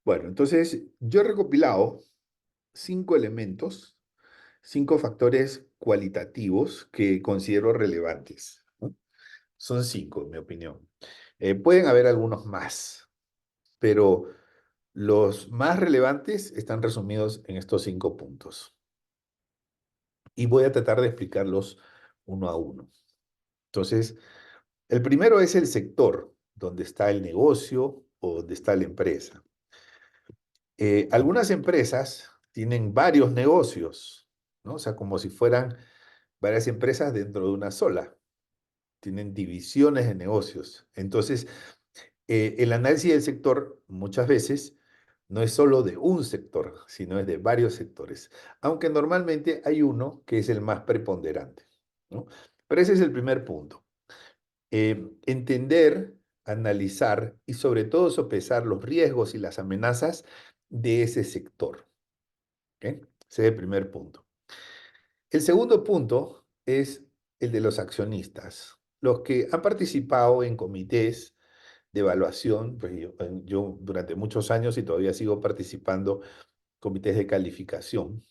Bueno, entonces yo he recopilado 5 elementos, 5 factores cualitativos que considero relevantes, ¿no? Son 5, en mi opinión. Pueden haber algunos más, pero los más relevantes están resumidos en estos 5 puntos. Y voy a tratar de explicarlos uno a uno. Entonces, el primero es el sector donde está el negocio o donde está la empresa. Algunas empresas tienen varios negocios, ¿no? O sea, como si fueran varias empresas dentro de una sola. Tienen divisiones de negocios. Entonces, el análisis del sector muchas veces no es solo de un sector, sino es de varios sectores, aunque normalmente hay uno que es el más preponderante, ¿no? Pero ese es el primer punto. Entender, analizar y sobre todo sopesar los riesgos y las amenazas de ese sector. ¿Ok? Ese es el primer punto. El segundo punto es el de los accionistas, los que han participado en comités de evaluación. Pues yo durante muchos años y todavía sigo participando en comités de calificación.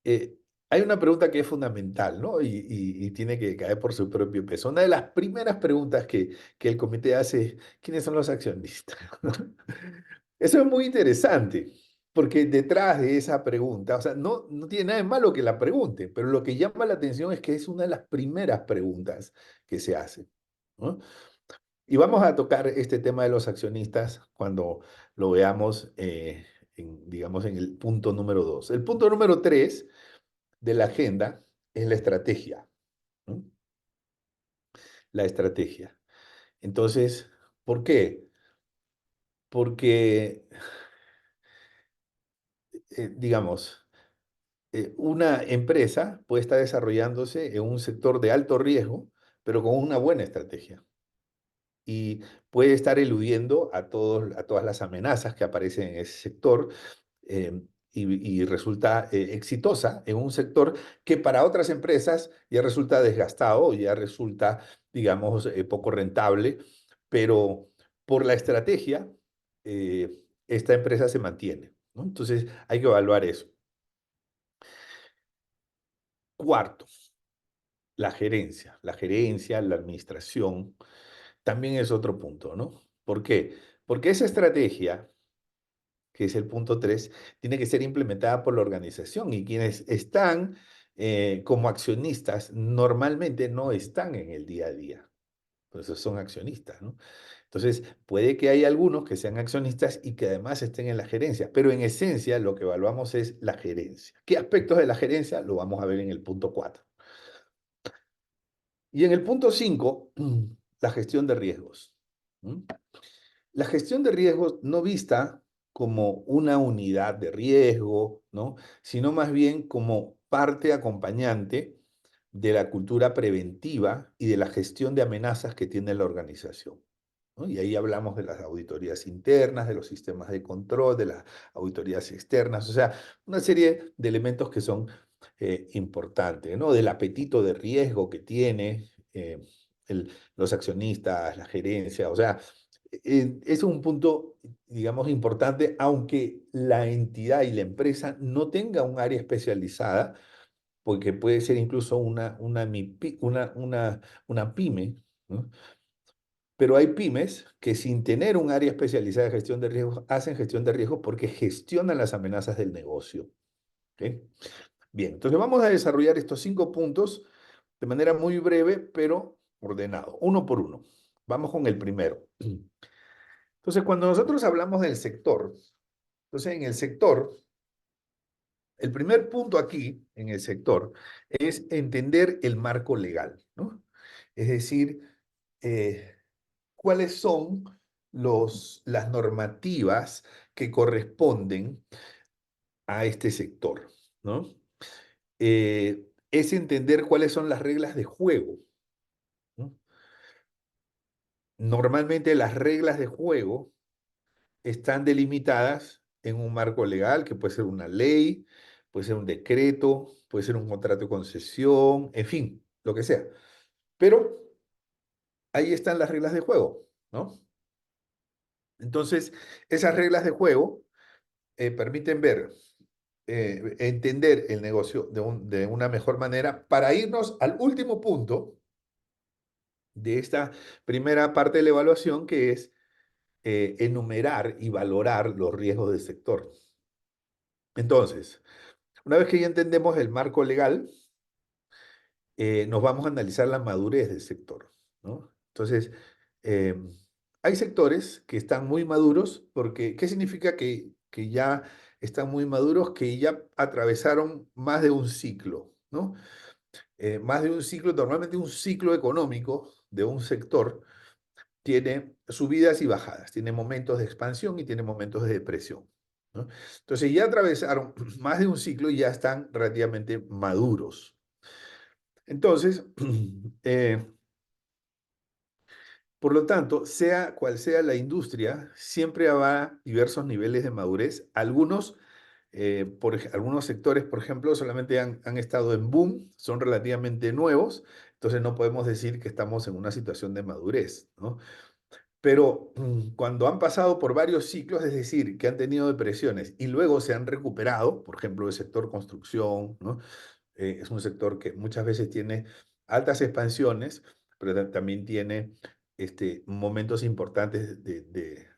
eh, Hay una pregunta que es fundamental, ¿no? Y tiene que caer por su propio peso. Una de las primeras preguntas que el comité hace es, ¿quiénes son los accionistas? Eso es muy interesante, porque detrás de esa pregunta, o sea, no tiene nada de malo que la pregunte, pero lo que llama la atención es que es una de las primeras preguntas que se hace, ¿no? Y vamos a tocar este tema de los accionistas cuando lo veamos, digamos, en el punto número 2. El punto número 3 de la agenda es la estrategia, ¿no? La estrategia. Entonces, ¿por qué? Porque, digamos, una empresa puede estar desarrollándose en un sector de alto riesgo, pero con una buena estrategia. Y puede estar eludiendo a todas las amenazas que aparecen en ese sector, y resulta exitosa en un sector que para otras empresas ya resulta desgastado, ya resulta, digamos, poco rentable, pero por la estrategia, esta empresa se mantiene, ¿no? Entonces hay que evaluar eso. Cuarto, la administración, también es otro punto, ¿no? ¿Por qué? Porque esa estrategia, que es el punto 3, tiene que ser implementada por la organización y quienes están como accionistas normalmente no están en el día a día, por eso son accionistas, ¿no? Entonces, puede que haya algunos que sean accionistas y que además estén en la gerencia, pero en esencia lo que evaluamos es la gerencia. ¿Qué aspectos de la gerencia? Lo vamos a ver en el punto 4. Y en el punto 5, la gestión de riesgos. ¿Mm? La gestión de riesgos no vista como una unidad de riesgo, ¿no? Sino más bien como parte acompañante de la cultura preventiva y de la gestión de amenazas que tiene la organización, ¿no? Y ahí hablamos de las auditorías internas, de los sistemas de control, de las auditorías externas, o sea, una serie de elementos que son importantes, ¿no? Del apetito de riesgo que tiene los accionistas, la gerencia, o sea, es un punto, digamos, importante, aunque la entidad y la empresa no tenga un área especializada, porque puede ser incluso una pyme, ¿no? Pero hay pymes que sin tener un área especializada de gestión de riesgos, hacen gestión de riesgos porque gestionan las amenazas del negocio. ¿Ok? Bien, entonces vamos a desarrollar estos 5 puntos de manera muy breve, pero ordenado, uno por uno. Vamos con el primero. Entonces, cuando nosotros hablamos del sector, entonces en el sector, el primer punto aquí, en el sector, es entender el marco legal, ¿no? Es decir, eh, cuáles son las normativas que corresponden a este sector, ¿no? Es entender cuáles son las reglas de juego, ¿no? Normalmente las reglas de juego están delimitadas en un marco legal que puede ser una ley, puede ser un decreto, puede ser un contrato de concesión, en fin, lo que sea. Pero ahí están las reglas de juego, ¿no? Entonces, esas reglas de juego permiten entender el negocio de una mejor manera para irnos al último punto de esta primera parte de la evaluación, que es enumerar y valorar los riesgos del sector. Entonces, una vez que ya entendemos el marco legal, nos vamos a analizar la madurez del sector, ¿no? Entonces, eh, hay sectores que están muy maduros porque, ¿qué significa que ya están muy maduros? Que ya atravesaron más de un ciclo, ¿no? Más de un ciclo, normalmente un ciclo económico de un sector tiene subidas y bajadas, tiene momentos de expansión y tiene momentos de depresión, ¿no? Entonces ya atravesaron más de un ciclo y ya están relativamente maduros. Entonces, eh, por lo tanto, sea cual sea la industria, siempre habrá diversos niveles de madurez. Algunos sectores, por ejemplo, solamente han estado en boom, son relativamente nuevos, entonces no podemos decir que estamos en una situación de madurez, ¿no? Pero cuando han pasado por varios ciclos, es decir, que han tenido depresiones y luego se han recuperado, por ejemplo, el sector construcción, ¿no? Es un sector que muchas veces tiene altas expansiones, pero también tiene momentos importantes de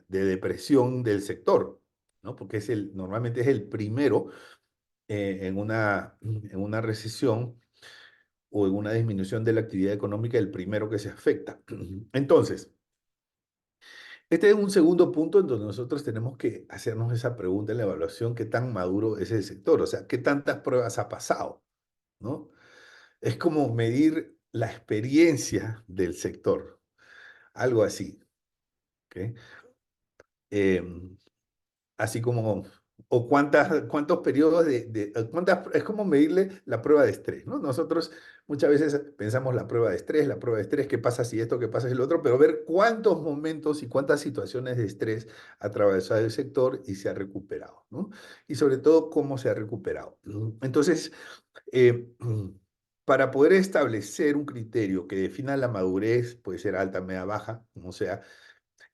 depresión del sector, ¿no? Porque normalmente es el primero en una recesión o en una disminución de la actividad económica, el primero que se afecta. Entonces, este es un segundo punto en donde nosotros tenemos que hacernos esa pregunta en la evaluación: ¿qué tan maduro es el sector? O sea, ¿qué tantas pruebas ha pasado? ¿No? Es como medir la experiencia del sector, algo así. ¿Ok? Em, Así como, o cuántos periodos es como medirle la prueba de estrés, ¿no? Nosotros muchas veces pensamos la prueba de estrés, qué pasa si esto, qué pasa si lo otro, pero ver cuántos momentos y cuántas situaciones de estrés ha atravesado el sector y se ha recuperado, ¿no? Y sobre todo, cómo se ha recuperado. Entonces, eh, para poder establecer un criterio que defina la madurez, puede ser alta, media, baja, como sea,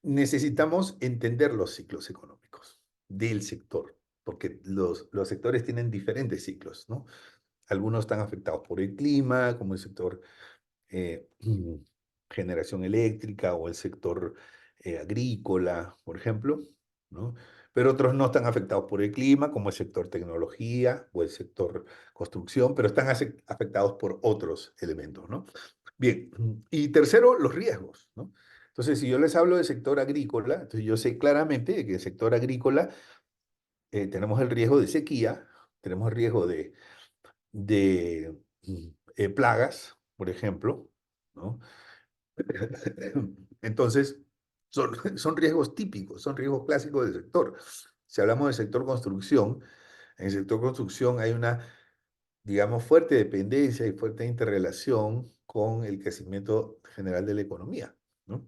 necesitamos entender los ciclos económicos del sector, porque los sectores tienen diferentes ciclos, ¿no? Algunos están afectados por el clima, como el sector eh, generación eléctrica o el sector agrícola, por ejemplo, ¿no? Pero otros no están afectados por el clima, como el sector tecnología o el sector construcción, pero están afectados por otros elementos, ¿no? Bien, y tercero, los riesgos, ¿no? Entonces, si yo les hablo del sector agrícola, entonces yo sé claramente que el sector agrícola tenemos el riesgo de sequía, tenemos el riesgo de plagas, por ejemplo, ¿no? Entonces, son riesgos típicos, son riesgos clásicos del sector. Si hablamos del sector construcción, en el sector construcción hay una, digamos, fuerte dependencia y fuerte interrelación con el crecimiento general de la economía, ¿no?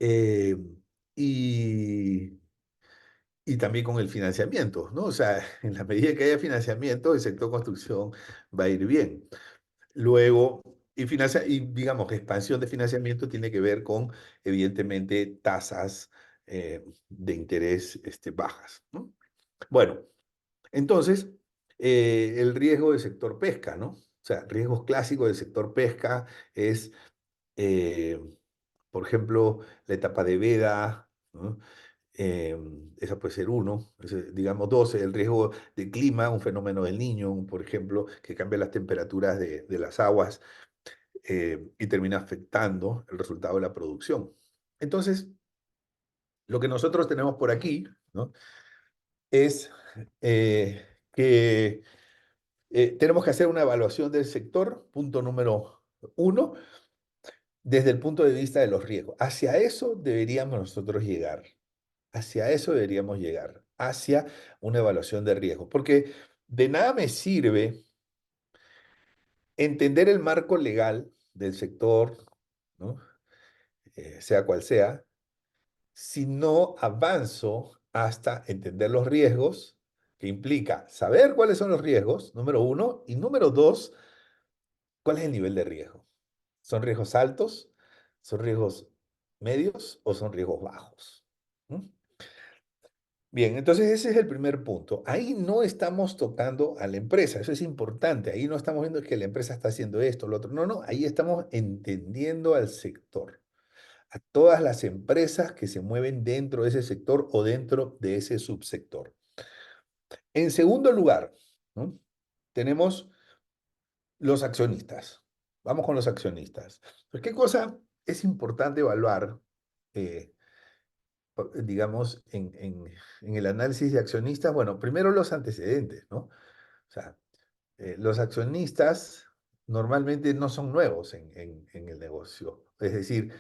Eh, y, y también con el financiamiento, ¿no? O sea, en la medida que haya financiamiento, el sector construcción va a ir bien. Luego, y digamos, expansión de financiamiento tiene que ver con, evidentemente, tasas de interés bajas, ¿no? Bueno, entonces, el riesgo del sector pesca, ¿no? O sea, riesgos clásicos del sector pesca es, eh, por ejemplo, la etapa de veda, ¿no? Esa puede ser uno. Digamos, dos, el riesgo de clima, un fenómeno del Niño, por ejemplo, que cambia las temperaturas de las aguas y termina afectando el resultado de la producción. Entonces, lo que nosotros tenemos por aquí, ¿no? Es que tenemos que hacer una evaluación del sector, punto número uno, desde el punto de vista de los riesgos. Hacia eso deberíamos nosotros llegar. Hacia eso deberíamos llegar, hacia una evaluación de riesgos. Porque de nada me sirve entender el marco legal del sector, ¿no? Sea cual sea, si no avanzo hasta entender los riesgos, que implica saber cuáles son los riesgos, número uno, y número dos, cuál es el nivel de riesgo. ¿Son riesgos altos? ¿Son riesgos medios o son riesgos bajos. ¿Mm? Bien, entonces ese es el primer punto. Ahí no estamos tocando a la empresa, eso es importante. Ahí no estamos viendo que la empresa está haciendo esto, lo otro. No, no, ahí estamos entendiendo al sector, a todas las empresas que se mueven dentro de ese sector o dentro de ese subsector. En segundo lugar, ¿no? Tenemos los accionistas. Vamos con los accionistas. Pues, ¿qué cosa es importante evaluar, eh, digamos, en el análisis de accionistas? Bueno, primero los antecedentes, ¿no? O sea, los accionistas normalmente no son nuevos en el negocio, es decir,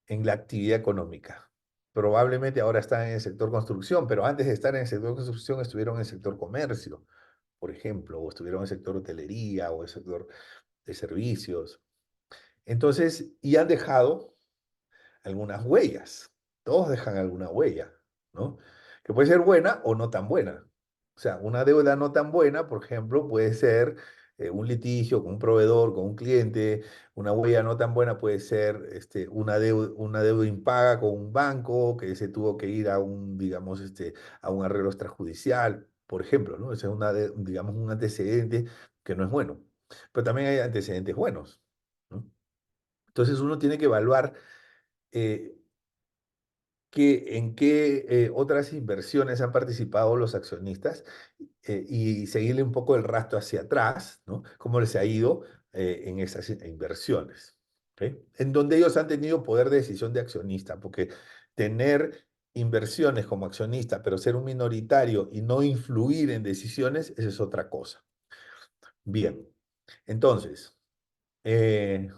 en la actividad económica. Probablemente ahora están en el sector construcción, pero antes de estar en el sector construcción estuvieron en el sector comercio, por ejemplo, o estuvieron en el sector hotelería o el sector de servicios. Entonces, y han dejado algunas huellas. Todos dejan alguna huella, ¿no? Que puede ser buena o no tan buena. O sea, una deuda no tan buena, por ejemplo, puede ser un litigio con un proveedor, con un cliente. Una huella no tan buena puede ser una deuda impaga con un banco que se tuvo que ir a un, digamos, a un arreglo extrajudicial, por ejemplo, ¿no? Ese es digamos, un antecedente que no es bueno. Pero también hay antecedentes buenos, ¿no? Entonces uno tiene que evaluar eh, en qué otras inversiones han participado los accionistas y seguirle un poco el rastro hacia atrás, ¿no? Cómo les ha ido en esas inversiones, ¿ok? En donde ellos han tenido poder de decisión de accionista, porque tener inversiones como accionista, pero ser un minoritario y no influir en decisiones, esa es otra cosa. Bien, entonces, eh,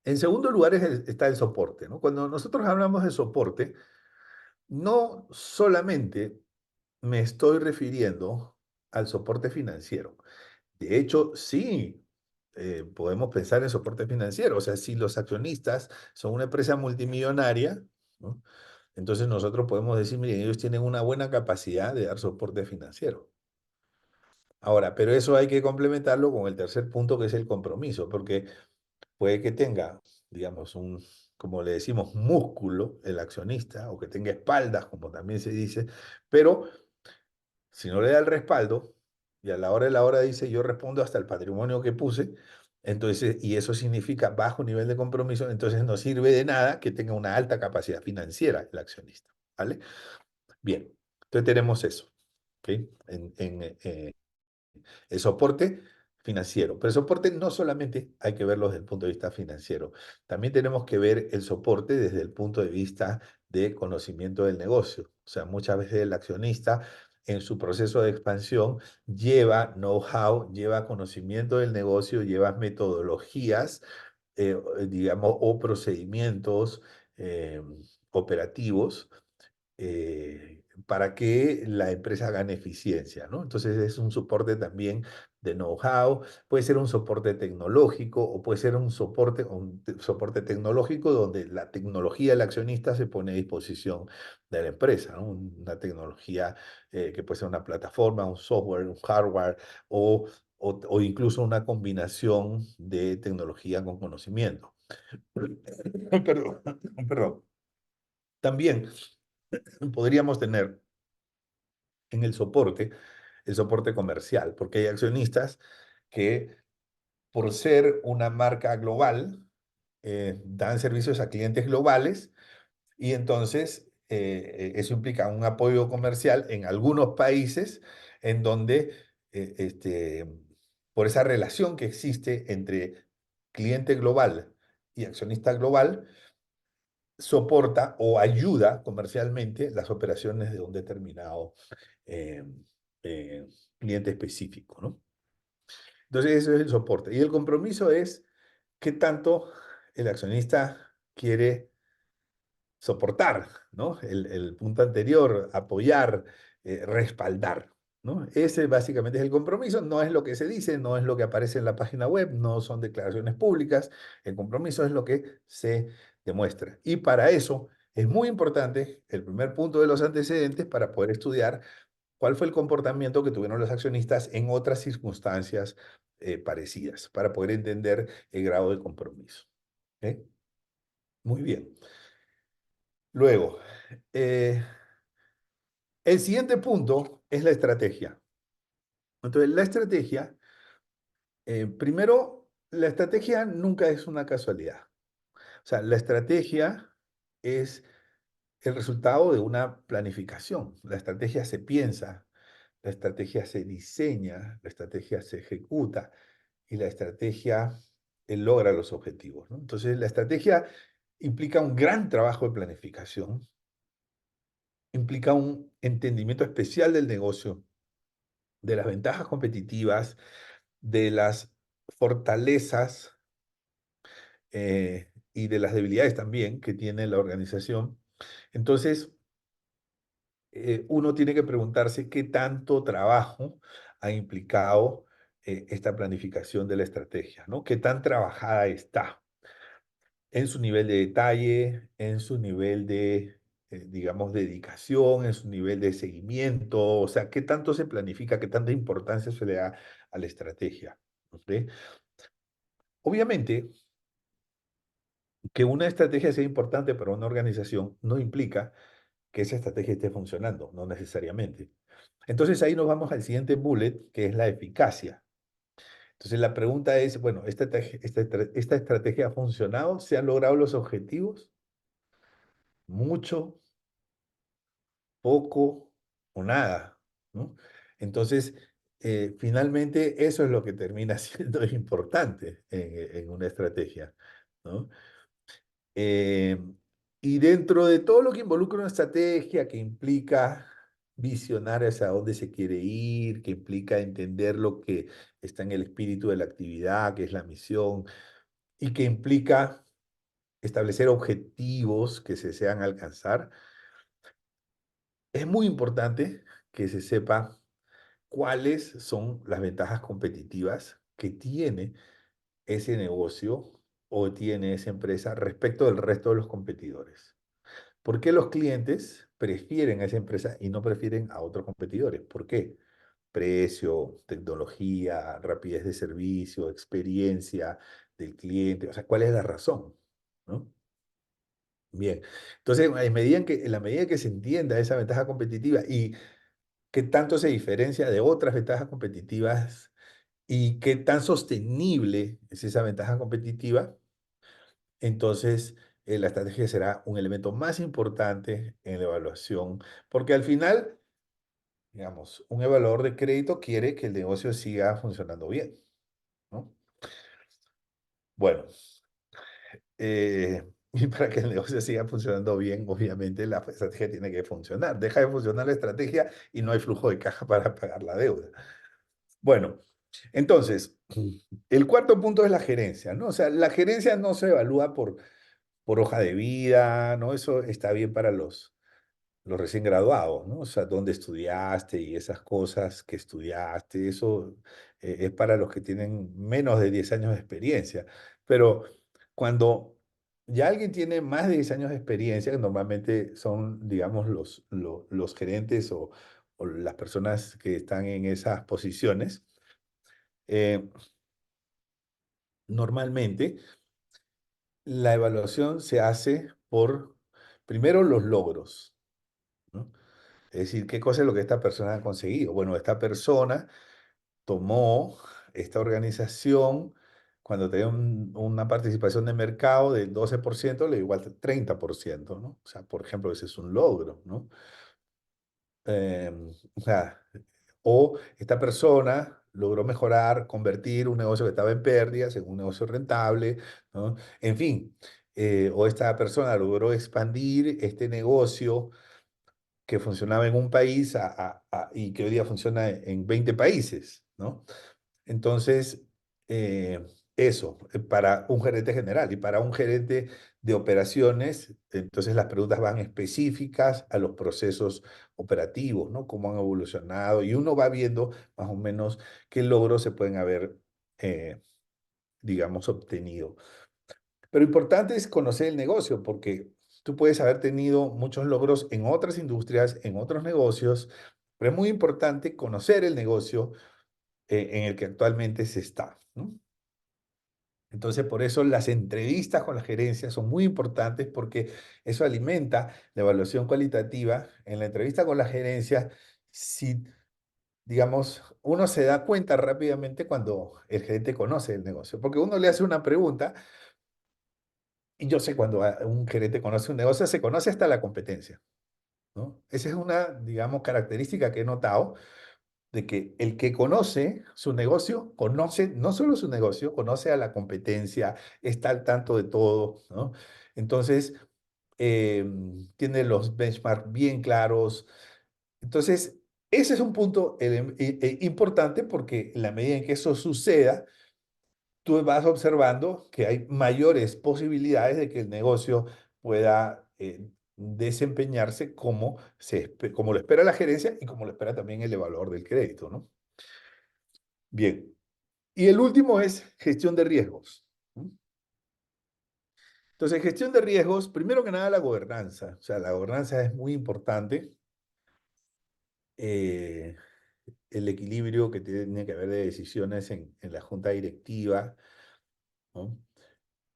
en segundo lugar está el soporte, ¿no? Cuando nosotros hablamos de soporte, no solamente me estoy refiriendo al soporte financiero. De hecho, sí, podemos pensar en soporte financiero. O sea, si los accionistas son una empresa multimillonaria, ¿no? Entonces nosotros podemos decir, miren, ellos tienen una buena capacidad de dar soporte financiero. Ahora, pero eso hay que complementarlo con el tercer punto, que es el compromiso, porque puede que tenga, digamos, como le decimos, músculo el accionista, o que tenga espaldas, como también se dice, pero si no le da el respaldo, y a la hora de la hora dice, yo respondo hasta el patrimonio que puse, entonces, y eso significa bajo nivel de compromiso, entonces no sirve de nada que tenga una alta capacidad financiera el accionista, ¿vale? Bien, entonces tenemos eso, ¿ok? El soporte financiero. Pero el soporte no solamente hay que verlo desde el punto de vista financiero, también tenemos que ver el soporte desde el punto de vista de conocimiento del negocio. O sea, muchas veces el accionista en su proceso de expansión lleva know-how, lleva conocimiento del negocio, lleva metodologías, digamos, o procedimientos eh, operativos para que la empresa gane eficiencia, ¿no? Entonces es un soporte también de know-how, puede ser un soporte tecnológico o puede ser un soporte tecnológico donde la tecnología del accionista se pone a disposición de la empresa, ¿no? Una tecnología que puede ser una plataforma, un software, un hardware o incluso una combinación de tecnología con conocimiento. Perdón, perdón. También podríamos tener en el soporte comercial, porque hay accionistas que por ser una marca global, dan servicios a clientes globales y entonces eso implica un apoyo comercial en algunos países en donde por esa relación que existe entre cliente global y accionista global, soporta o ayuda comercialmente las operaciones de un determinado eh, eh, cliente específico, ¿no? Entonces, eso es el soporte. Y el compromiso es qué tanto el accionista quiere soportar, ¿no? El punto anterior, apoyar, respaldar, ¿no? Ese básicamente es el compromiso, no es lo que se dice, no es lo que aparece en la página web, no son declaraciones públicas, el compromiso es lo que se demuestra. Y para eso es muy importante el primer punto de los antecedentes para poder estudiar cuál fue el comportamiento que tuvieron los accionistas en otras circunstancias parecidas, para poder entender el grado de compromiso. ¿Ok? Muy bien. Luego, eh, el siguiente punto es la estrategia. Entonces, la estrategia, primero, la estrategia nunca es una casualidad. O sea, la estrategia es el resultado de una planificación. La estrategia se piensa, la estrategia se diseña, la estrategia se ejecuta y la estrategia logra los objetivos, ¿no? Entonces, la estrategia implica un gran trabajo de planificación, implica un entendimiento especial del negocio, de las ventajas competitivas, de las fortalezas y de las debilidades también que tiene la organización. Entonces, uno tiene que preguntarse qué tanto trabajo ha implicado esta planificación de la estrategia, ¿no? ¿Qué tan trabajada está en su nivel de detalle, en su nivel de, digamos, dedicación, en su nivel de seguimiento? O sea, qué tanto se planifica, qué tanta importancia se le da a la estrategia, ¿ok? Obviamente, que una estrategia sea importante para una organización no implica que esa estrategia esté funcionando, no necesariamente. Entonces ahí nos vamos al siguiente bullet, que es la eficacia. Entonces la pregunta es, bueno, ¿esta estrategia ha funcionado? ¿Se han logrado los objetivos? ¿Mucho, poco o nada? ¿No? Entonces, finalmente eso es lo que termina siendo importante en una estrategia, ¿no? Eh, y dentro de todo lo que involucra una estrategia que implica visionar hacia dónde se quiere ir, que implica entender lo que está en el espíritu de la actividad, que es la misión, y que implica establecer objetivos que se desean alcanzar, es muy importante que se sepa cuáles son las ventajas competitivas que tiene ese negocio o tiene esa empresa respecto del resto de los competidores. ¿Por qué los clientes prefieren a esa empresa y no prefieren a otros competidores? ¿Por qué? Precio, tecnología, rapidez de servicio, experiencia del cliente. O sea, ¿cuál es la razón? ¿No? Bien. Entonces, en la medida que se entienda esa ventaja competitiva y qué tanto se diferencia de otras ventajas competitivas y qué tan sostenible es esa ventaja competitiva, entonces la estrategia será un elemento más importante en la evaluación, porque al final, digamos, un evaluador de crédito quiere que el negocio siga funcionando bien, ¿no? Bueno, y para que el negocio siga funcionando bien, obviamente la estrategia tiene que funcionar. Deja de funcionar la estrategia y no hay flujo de caja para pagar la deuda. Bueno, entonces, el cuarto punto es la gerencia, ¿no? O sea, la gerencia no se evalúa por hoja de vida, ¿no? Eso está bien para los recién graduados, ¿no? O sea, dónde estudiaste y esas cosas que estudiaste, eso es para los que tienen menos de 10 años de experiencia. Pero cuando ya alguien tiene más de 10 años de experiencia, que normalmente son, digamos, los gerentes o las personas que están en esas posiciones, eh, normalmente la evaluación se hace por, primero, los logros, ¿no? Es decir, ¿qué cosa es lo que esta persona ha conseguido? Bueno, esta persona tomó esta organización cuando tenía una participación de mercado del 12%, le dio igual al 30%, ¿no? O sea, por ejemplo, ese es un logro, ¿no? O sea, o esta persona logró mejorar, convertir un negocio que estaba en pérdidas en un negocio rentable, ¿no? En fin, o esta persona logró expandir este negocio que funcionaba en un país y que hoy día funciona en 20 países, ¿no? Entonces, eh, eso, para un gerente general y para un gerente de operaciones, entonces las preguntas van específicas a los procesos operativos, ¿no? Cómo han evolucionado y uno va viendo más o menos qué logros se pueden haber, eh, digamos, obtenido. Pero importante es conocer el negocio, porque tú puedes haber tenido muchos logros en otras industrias, en otros negocios, pero es muy importante conocer el negocio en el que actualmente se está, ¿no? Entonces, por eso las entrevistas con la gerencia son muy importantes porque eso alimenta la evaluación cualitativa. En la entrevista con la gerencia, si, digamos, uno se da cuenta rápidamente cuando el gerente conoce el negocio, porque uno le hace una pregunta y yo sé cuando un gerente conoce un negocio, se conoce hasta la competencia, ¿no? Esa es una, digamos, característica que he notado de que el que conoce su negocio, conoce no solo su negocio, conoce a la competencia, está al tanto de todo, ¿no? Entonces, tiene los benchmarks bien claros. Entonces, ese es un punto importante porque en la medida en que eso suceda, tú vas observando que hay mayores posibilidades de que el negocio pueda desempeñarse como, como lo espera la gerencia y como lo espera también el evaluador del crédito, ¿no? Bien. Y el último es gestión de riesgos. Entonces, gestión de riesgos, primero que nada la gobernanza. O sea, la gobernanza es muy importante. eh, el equilibrio que tiene que haber de decisiones en la junta directiva, ¿no?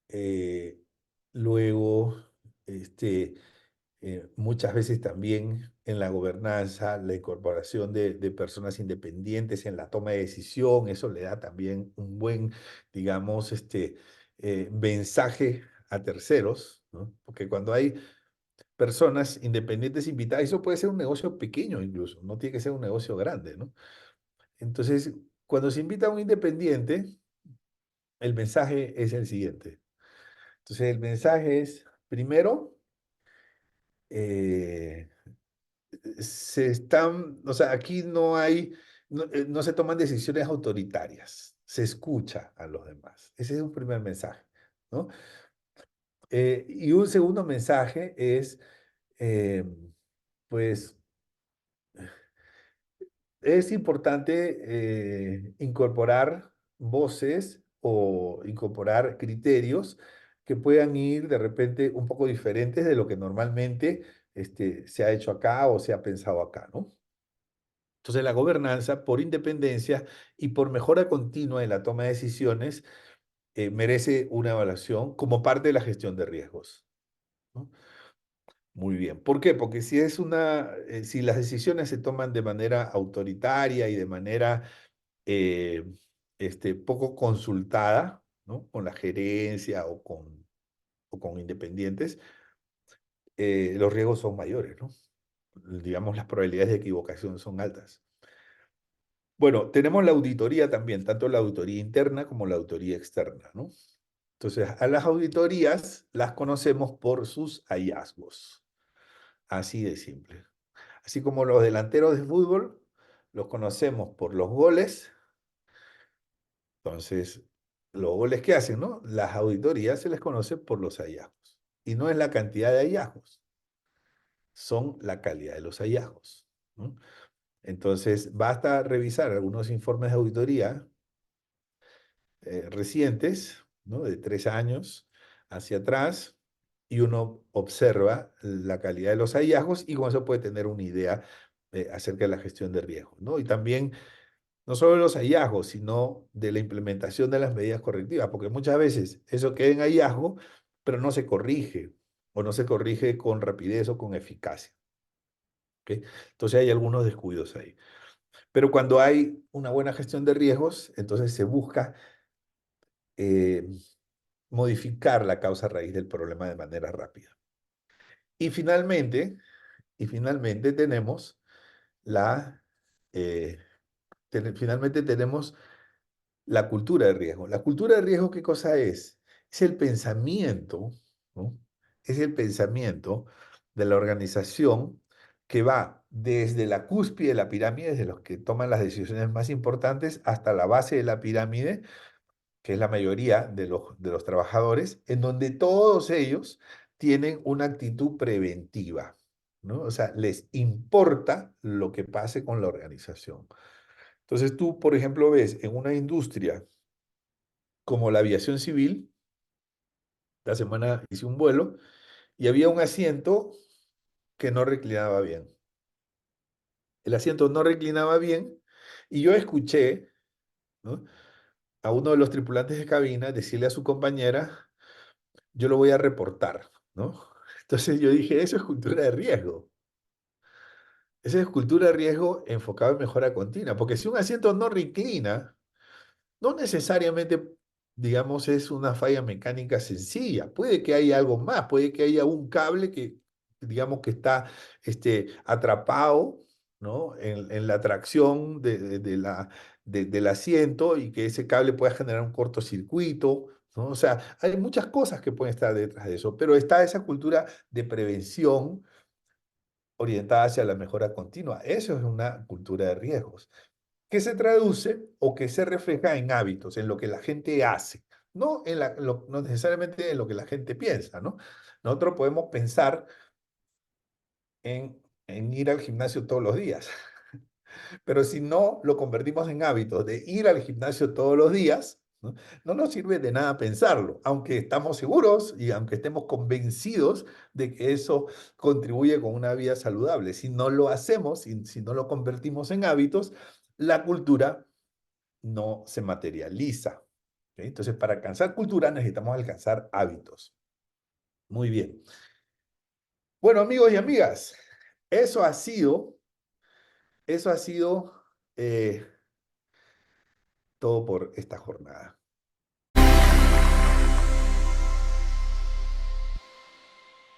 Eh, luego, este, muchas veces también en la gobernanza, la incorporación de personas independientes en la toma de decisión, eso le da también un buen, digamos, mensaje a terceros, ¿no? Porque cuando hay personas independientes invitadas, eso puede ser un negocio pequeño incluso, no tiene que ser un negocio grande, ¿no? Entonces, cuando se invita a un independiente, el mensaje es el siguiente. Entonces, el mensaje es, primero, eh, o sea, aquí no hay, no se toman decisiones autoritarias, se escucha a los demás. Ese es un primer mensaje, ¿no? Y un segundo mensaje es, eh, pues, es importante incorporar voces o incorporar criterios que puedan ir de repente un poco diferentes de lo que normalmente se ha hecho acá o se ha pensado acá, ¿no? Entonces, la gobernanza, por independencia y por mejora continua en la toma de decisiones, merece una evaluación como parte de la gestión de riesgos, ¿no? Muy bien. ¿Por qué? Porque si las decisiones se toman de manera autoritaria y de manera eh, poco consultada, ¿no? Con la gerencia o con independientes, los riesgos son mayores, ¿no? Digamos, las probabilidades de equivocación son altas. Bueno, tenemos la auditoría también, tanto la auditoría interna como la auditoría externa, ¿no? Entonces, a las auditorías las conocemos por sus hallazgos, así de simple. Así como los delanteros de fútbol los conocemos por los goles, entonces, los goles que hacen, ¿no? Las auditorías se les conoce por los hallazgos. Y no es la cantidad de hallazgos, son la calidad de los hallazgos, ¿no? Entonces, basta revisar algunos informes de auditoría recientes, ¿no? De 3 años hacia atrás, y uno observa la calidad de los hallazgos y con eso puede tener una idea acerca de la gestión de riesgos, ¿no? Y también no solo de los hallazgos, sino de la implementación de las medidas correctivas, porque muchas veces eso queda en hallazgo, pero no se corrige, o no se corrige con rapidez o con eficacia, ¿ok? Entonces hay algunos descuidos ahí. Pero cuando hay una buena gestión de riesgos, entonces se busca eh, modificar la causa raíz del problema de manera rápida. Y finalmente, y finalmente tenemos la, eh, finalmente tenemos la cultura de riesgo. La cultura de riesgo, ¿qué cosa es? Es el pensamiento, ¿no? Es el pensamiento de la organización que va desde la cúspide de la pirámide, desde los que toman las decisiones más importantes, hasta la base de la pirámide, que es la mayoría de los trabajadores, en donde todos ellos tienen una actitud preventiva, ¿no? O sea, les importa lo que pase con la organización. Entonces tú, por ejemplo, ves en una industria como la aviación civil, la semana hice un vuelo y había un asiento que no reclinaba bien. El asiento no reclinaba bien y yo escuché, ¿no? a uno de los tripulantes de cabina decirle a su compañera, yo lo voy a reportar, ¿no? Entonces yo dije, eso es cultura de riesgo. Esa es cultura de riesgo enfocada en mejora continua, porque si un asiento no reclina, no necesariamente, digamos, es una falla mecánica sencilla. Puede que haya algo más, puede que haya un cable que, digamos, que está atrapado, ¿no? En la tracción del asiento y que ese cable pueda generar un cortocircuito, ¿no? O sea, hay muchas cosas que pueden estar detrás de eso, pero está esa cultura de prevención orientada hacia la mejora continua. Eso es una cultura de riesgos que se traduce o que se refleja en hábitos, en lo que la gente hace, no, no necesariamente en lo que la gente piensa, ¿no? Nosotros podemos pensar en ir al gimnasio todos los días, pero si no lo convertimos en hábitos de ir al gimnasio todos los días, ¿no? No nos sirve de nada pensarlo, aunque estamos seguros y aunque estemos convencidos de que eso contribuye con una vida saludable. Si no lo hacemos, si no lo convertimos en hábitos, la cultura no se materializa. ¿Ok? Entonces, para alcanzar cultura necesitamos alcanzar hábitos. Muy bien. Bueno, amigos y amigas, eso ha sido, eso ha sido todo por esta jornada.